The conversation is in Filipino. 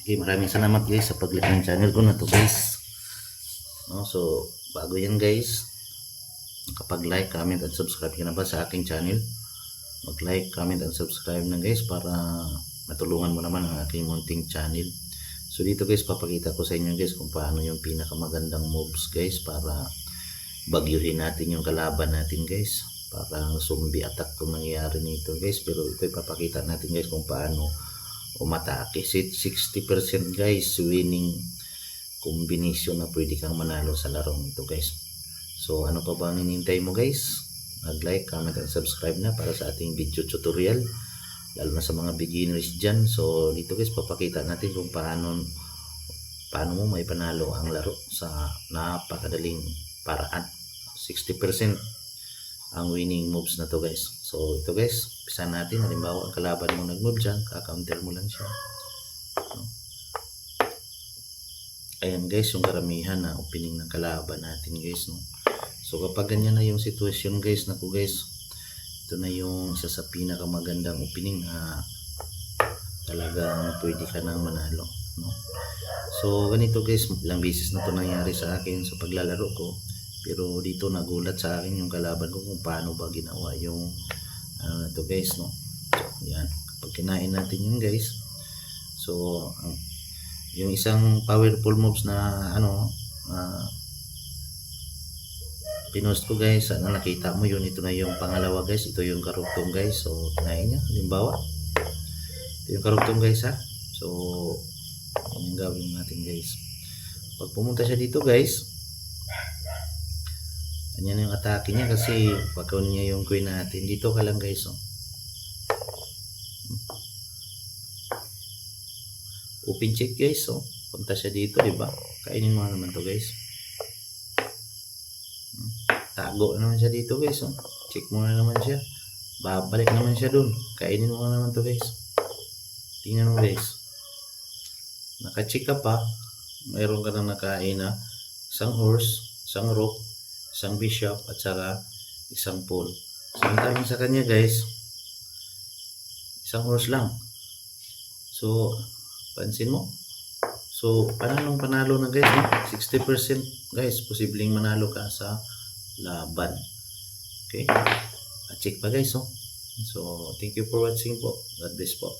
Okay, maraming salamat guys sa pag-like ng channel ko na to guys. No, so bago yan guys, kapag like, comment at subscribe ka na ba sa aking channel? Mag-like, comment at subscribe na guys para matulungan mo naman ang aking munting channel. So dito guys, papakita ko sa inyo guys kung paano yung pinakamagandang moves guys para bagyuhin natin yung kalaban natin guys. Parang zombie attack kung nangyayari nito guys, pero ito ipapakita natin guys kung paano umatake. 60% guys winning combination na pwede kang manalo sa larong ito guys. So ano pa ba ang hinihintay mo guys? Mag-like, comment at subscribe na para sa ating video tutorial, lalo na sa mga beginners dyan. So dito guys, papakita natin kung paano mo may panalo ang laro sa napakadaling paraan. 60% ang winning moves na to guys. So ito guys, pisa natin. Halimbawa ang kalaban mo nag-move dyan, kaka-counter mo lang siya. Ayan guys, yung karamihan na opening ng kalaban natin guys, no. So kapag ganyan na yung sitwasyon guys, naku guys, ito na yung isa sa pinakamagandang opening na talagang pwede ka nang manalo, no. So ganito guys, ilang beses na to nangyari sa akin sa paglalaro ko, pero dito nagulat sa akin yung kalaban ko kung paano ba ginawa yung ano na to guys, no. So yan, kapag kinain natin yun guys, so yung isang powerful moves na pinost ko guys, nakita mo yun, ito na yung pangalawa guys, ito yung karugtong guys. So kinain niya, halimbawa ito yung karugtong guys ha. So yung gawin natin guys, pag pumunta siya dito guys, ganyan yung atake niya kasi pagkaon niya yung queen natin. Dito ka lang guys, oh. Open check guys, oh. Punta siya dito, diba? Kainin mo naman to guys. Tago naman siya dito guys, oh. Check mo na naman siya, babalik naman siya dun, kainin mo naman to guys. Tingnan mo guys, naka-check ka pa, mayroon ka nang nakain na isang horse, isang rook, isang bishop at saka isang pawn. Samantala sa kanya guys, isang horse lang. So pansin mo, so panalo na guys, no? 60% guys, posibleng manalo ka sa laban. Okay, at check pa guys, oh. So thank you for watching po. God bless po.